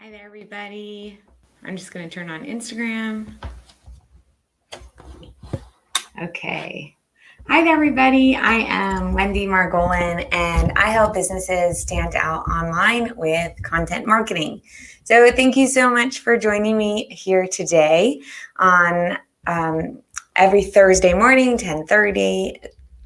Hi there, everybody. I'm just going to turn on Instagram. Okay. Hi there, everybody. I am Wendy Margolin, and I help businesses stand out online with content marketing. So thank you so much for joining me here today on every Thursday morning, 10:30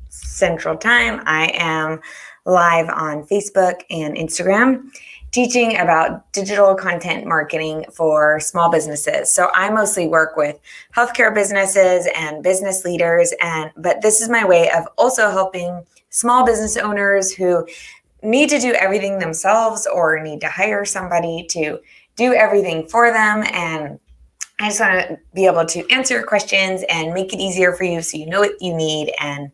Central Time. I am live on Facebook and Instagram teaching about digital content marketing for small businesses. So I mostly work with healthcare businesses and business leaders, but this is my way of also helping small business owners who need to do everything themselves or need to hire somebody to do everything for them. And I just want to be able to answer your questions and make it easier for you so you know what you need. And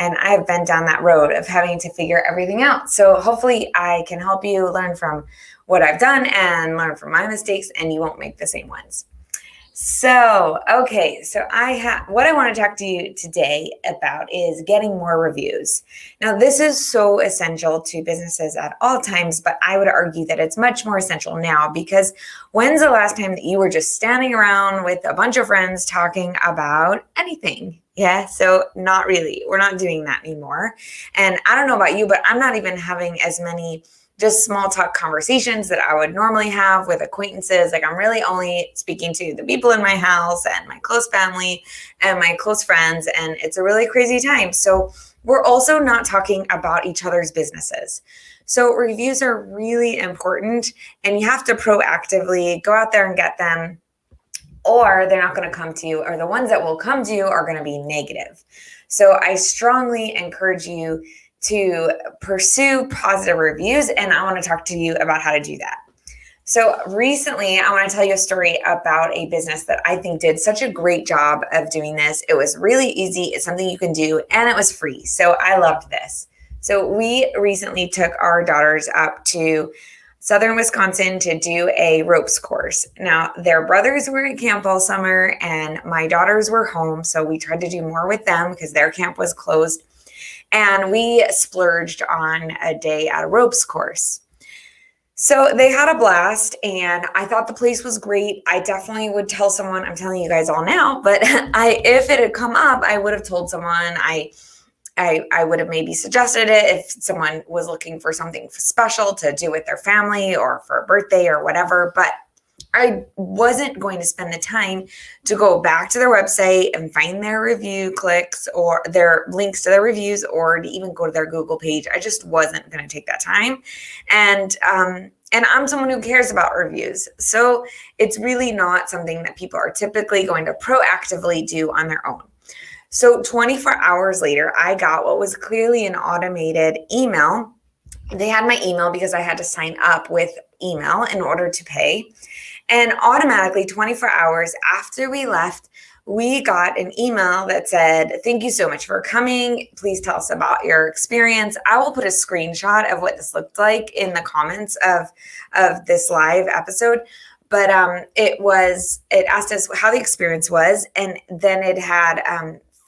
I have been down that road of having to figure everything out. So hopefully I can help you learn from what I've done and learn from my mistakes, and you won't make the same ones. So what I want to talk to you today about is getting more reviews. Now, this is so essential to businesses at all times, but I would argue that it's much more essential now, because when's the last time that you were just standing around with a bunch of friends talking about anything? Yeah, so not really. We're not doing that anymore. And I don't know about you, but I'm not even having as many just small talk conversations that I would normally have with acquaintances. Like, I'm really only speaking to the people in my house and my close family and my close friends. And it's a really crazy time. So we're also not talking about each other's businesses. So reviews are really important, and you have to proactively go out there and get them, or they're not going to come to you, or the ones that will come to you are going to be negative. So I strongly encourage you to pursue positive reviews, and I want to talk to you about how to do that. So recently, I want to tell you a story about a business that I think did such a great job of doing this. It was really easy. It's something you can do, and it was free. So I loved this. So we recently took our daughters up to Southern Wisconsin to do a ropes course. Now, their brothers were at camp all summer, and my daughters were home. So we tried to do more with them because their camp was closed. And we splurged on a day at a ropes course. So they had a blast, and I thought the place was great. I definitely would tell someone. I'm telling you guys all now, but if it had come up, I would have told someone. I would have maybe suggested it if someone was looking for something special to do with their family or for a birthday or whatever. But I wasn't going to spend the time to go back to their website and find their review clicks or their links to their reviews, or to even go to their Google page. I just wasn't going to take that time. And I'm someone who cares about reviews. So it's really not something that people are typically going to proactively do on their own. So 24 hours later, I got what was clearly an automated email. They had my email because I had to sign up with email in order to pay. And automatically, 24 hours after we left, we got an email that said, "Thank you so much for coming. Please tell us about your experience." I will put a screenshot of what this looked like in the comments of this live episode. But it asked us how the experience was. And then it had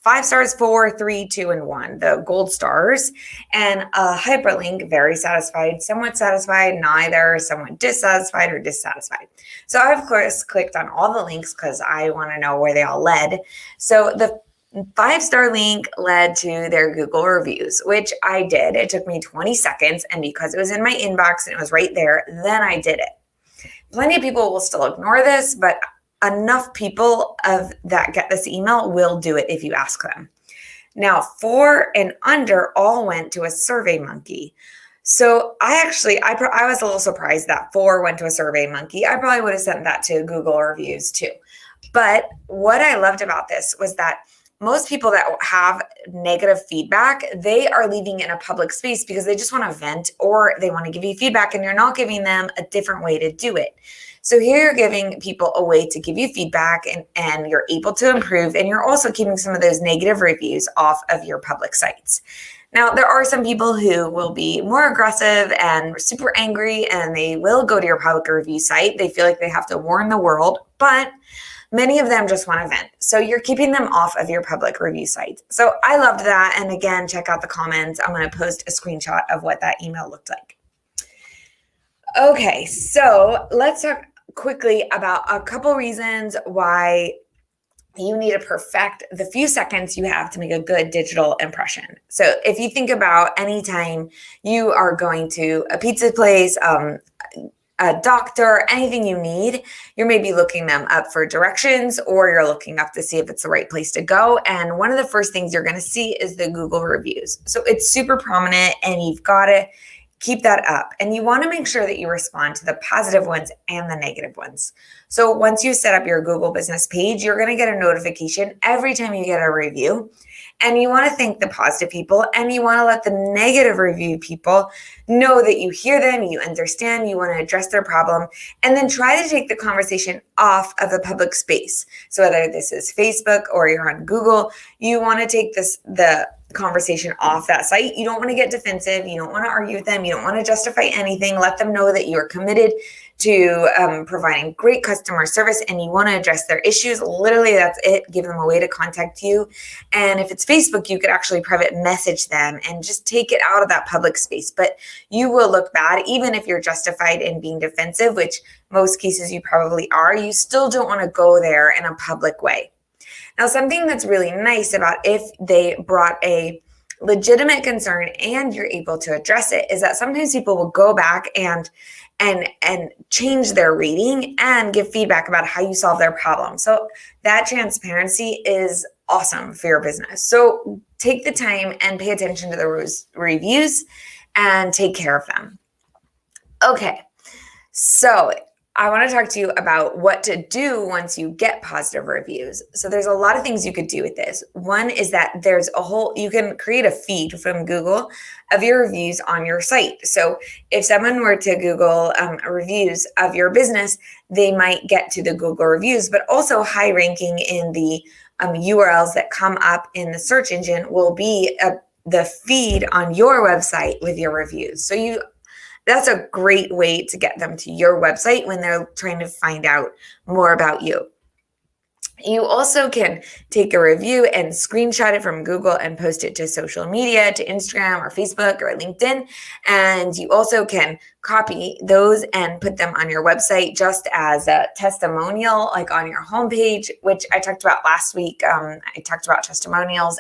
5 stars, 4, 3, 2, and 1, the gold stars, and a hyperlink, very satisfied, somewhat satisfied, neither, somewhat dissatisfied, or dissatisfied. So I, of course, clicked on all the links because I want to know where they all led. So the 5-star link led to their Google reviews, which I did. It took me 20 seconds, and because it was in my inbox and it was right there, then I did it. Plenty of people will still ignore this, but enough people that get this email will do it if you ask them. Now, 4 and under all went to a SurveyMonkey. So I was a little surprised that 4 went to a SurveyMonkey. I probably would have sent that to Google reviews too. But what I loved about this was that most people that have negative feedback, they are leaving in a public space because they just want to vent, or they want to give you feedback, and you're not giving them a different way to do it. So here you're giving people a way to give you feedback, and you're able to improve, and you're also keeping some of those negative reviews off of your public sites. Now, there are some people who will be more aggressive and super angry, and they will go to your public review site. They feel like they have to warn the world, but many of them just want to vent. So you're keeping them off of your public review site. So I loved that. And again, check out the comments. I'm going to post a screenshot of what that email looked like. Okay, so let's talk quickly about a couple reasons why you need to perfect the few seconds you have to make a good digital impression. So if you think about any time you are going to a pizza place, a doctor, anything you need, you're maybe looking them up for directions, or you're looking up to see if it's the right place to go. And one of the first things you're going to see is the Google reviews. So it's super prominent, and you've got to keep that up. And you want to make sure that you respond to the positive ones and the negative ones. So once you set up your Google business page, you're going to get a notification every time you get a review. And you want to thank the positive people, and you want to let the negative review people know that you hear them, you understand, you want to address their problem, and then try to take the conversation off of the public space. So whether this is Facebook or you're on Google, you want to take the conversation off that site. You don't want to get defensive. You don't want to argue with them. You don't want to justify anything. Let them know that you are committed to providing great customer service, and you want to address their issues. Literally, that's it. Give them a way to contact you. And if it's Facebook, you could actually private message them and just take it out of that public space. But you will look bad, even if you're justified in being defensive, which most cases you probably are. You still don't want to go there in a public way. Now, something that's really nice about if they brought a legitimate concern and you're able to address it is that sometimes people will go back and change their rating and give feedback about how you solve their problem. So that transparency is awesome for your business. So take the time and pay attention to the reviews and take care of them. Okay, so I want to talk to you about what to do once you get positive reviews. So there's a lot of things you could do with this. One is that you can create a feed from Google of your reviews on your site. So if someone were to Google reviews of your business, they might get to the Google reviews, but also high ranking in the URLs that come up in the search engine will be the feed on your website with your reviews. So that's a great way to get them to your website when they're trying to find out more about you. You also can take a review and screenshot it from Google and post it to social media, to Instagram or Facebook or LinkedIn. And you also can copy those and put them on your website just as a testimonial, like on your homepage, which I talked about last week. I talked about testimonials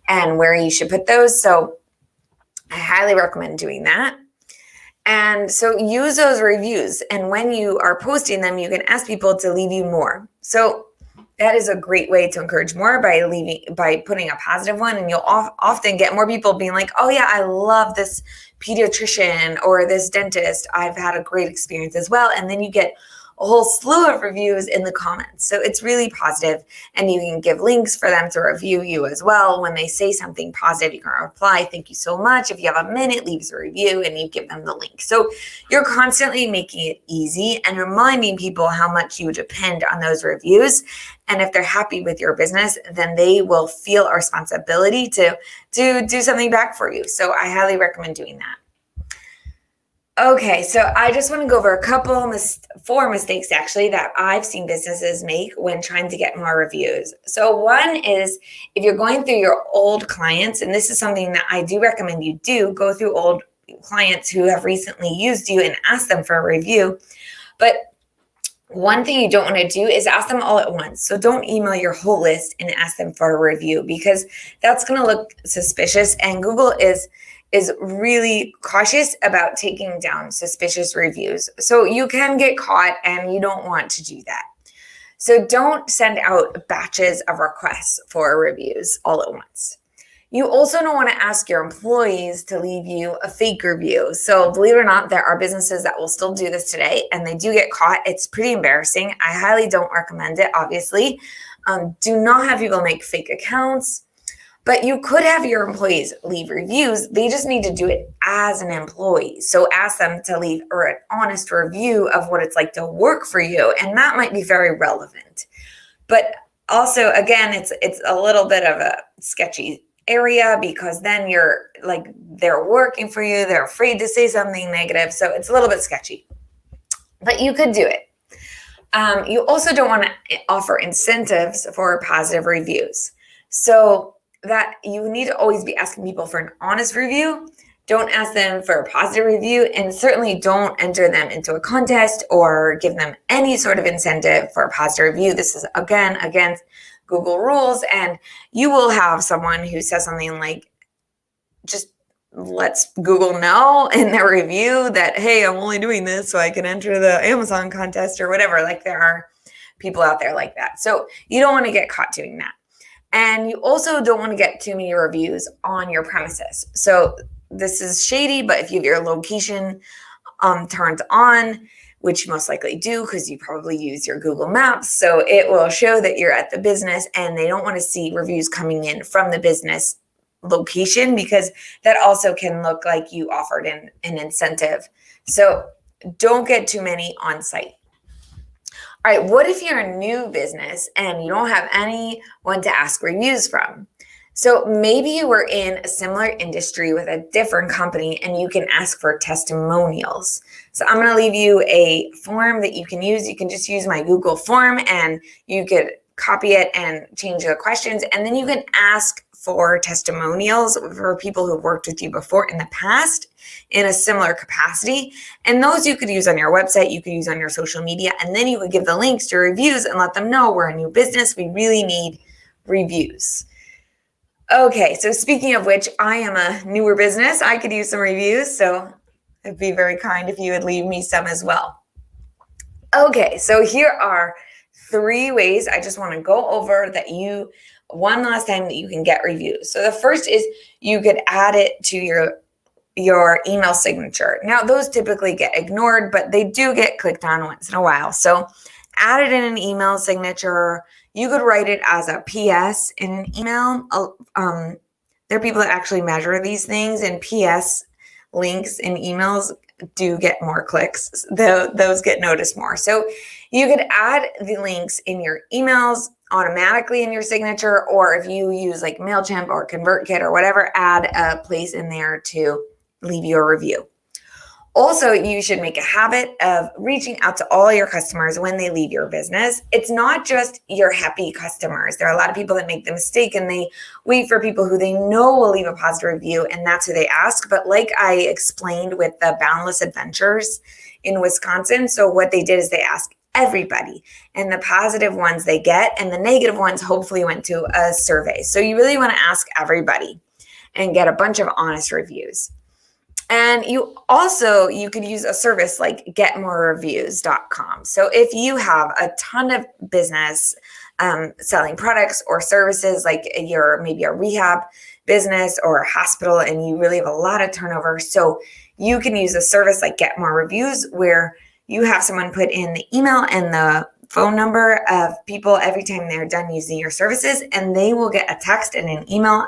and where you should put those. So I highly recommend doing that. And so use those reviews. And when you are posting them, you can ask people to leave you more. So that is a great way to encourage more by putting a positive one. And you'll often get more people being like, oh yeah, I love this pediatrician or this dentist. I've had a great experience as well. And then you get a whole slew of reviews in the comments. So it's really positive, and you can give links for them to review you as well. When they say something positive, you can reply, thank you so much. If you have a minute, leave us a review, and you give them the link. So you're constantly making it easy and reminding people how much you depend on those reviews. And if they're happy with your business, then they will feel a responsibility to do something back for you. So I highly recommend doing that. Okay, so I just want to go over four mistakes actually that I've seen businesses make when trying to get more reviews. So one is if you're going through your old clients, and this is something that I do recommend you do, go through old clients who have recently used you and ask them for a review. But one thing you don't want to do is ask them all at once. So don't email your whole list and ask them for a review, because that's going to look suspicious, and Google is really cautious about taking down suspicious reviews. So you can get caught, and you don't want to do that. So don't send out batches of requests for reviews all at once. You also don't want to ask your employees to leave you a fake review. So believe it or not, there are businesses that will still do this today, and they do get caught. It's pretty embarrassing. I highly don't recommend it, obviously. Do not have people make fake accounts. But you could have your employees leave reviews. They just need to do it as an employee. So ask them to leave an honest review of what it's like to work for you. And that might be very relevant. But also, again, it's a little bit of a sketchy area, because then you're like, they're working for you. They're afraid to say something negative. So it's a little bit sketchy. But you could do it. You also don't want to offer incentives for positive reviews. So that you need to always be asking people for an honest review Don't ask them for a positive review, and certainly don't enter them into a contest or give them any sort of incentive for a positive review. This is, again, against Google rules, and you will have someone who says something like, just lets Google know in their review that, hey, I'm only doing this so I can enter the Amazon contest or whatever. Like, there are people out there like that. So you don't want to get caught doing that. And you also don't want to get too many reviews on your premises. So this is shady, but if you have your location turned on, which you most likely do because you probably use your Google Maps, so it will show that you're at the business, and they don't want to see reviews coming in from the business location, because that also can look like you offered an incentive. So don't get too many on site. All right, what if you're a new business and you don't have anyone to ask reviews from? So maybe you were in a similar industry with a different company and you can ask for testimonials. So I'm going to leave you a form that you can use. You can just use my Google form and you could copy it and change the questions. And then you can ask for testimonials for people who've worked with you before in the past in a similar capacity. And those you could use on your website, you could use on your social media, and then you would give the links to reviews and let them know we're a new business. We really need reviews. Okay, so speaking of which, I am a newer business. I could use some reviews, so it'd be very kind if you would leave me some as well. Okay, so here are 3 ways I just want to go over that you, one last time, that you can get reviews. So the first is you could add it to your email signature. Now, those typically get ignored, but they do get clicked on once in a while. So add it in an email signature. You could write it as a PS in an email. There are people that actually measure these things, and PS links in emails do get more clicks. Those get noticed more. So you could add the links in your emails automatically in your signature, or if you use like MailChimp or ConvertKit or whatever, add a place in there to leave you a review. Also, you should make a habit of reaching out to all your customers when they leave your business. It's not just your happy customers. There are a lot of people that make the mistake and they wait for people who they know will leave a positive review, and that's who they ask. But like I explained with the Boundless Adventures in Wisconsin, so what they did is they asked everybody, and the positive ones they get, and the negative ones hopefully went to a survey. So you really want to ask everybody and get a bunch of honest reviews. And you could use a service like getmorereviews.com. So if you have a ton of business selling products or services, like you're maybe a rehab business or a hospital, and you really have a lot of turnover, so you can use a service like Get More Reviews, where you have someone put in the email and the phone number of people every time they're done using your services, and they will get a text and an email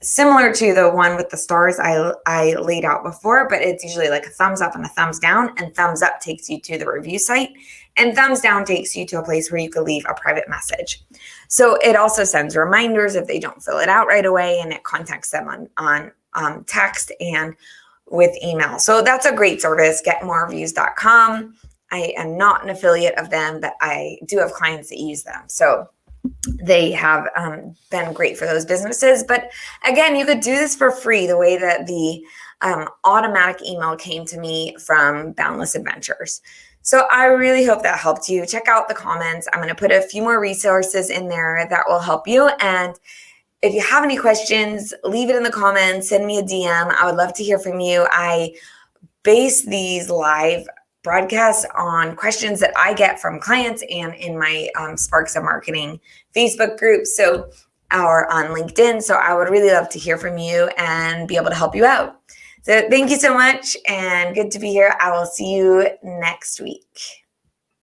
similar to the one with the stars I laid out before, but it's usually like a thumbs up and a thumbs down, and thumbs up takes you to the review site, and thumbs down takes you to a place where you could leave a private message. So it also sends reminders if they don't fill it out right away, and it contacts them on text and with email. So that's a great service, getmorereviews.com. I am not an affiliate of them, but I do have clients that use them. So they have been great for those businesses. But again, you could do this for free, the way that the automatic email came to me from Boundless Adventures. So I really hope that helped you. Check out the comments. I'm going to put a few more resources in there that will help you. And if you have any questions, leave it in the comments, send me a DM. I would love to hear from you. I base these live broadcasts on questions that I get from clients and in my Sparks of Marketing Facebook group, or on LinkedIn. So I would really love to hear from you and be able to help you out. So thank you so much, and good to be here. I will see you next week.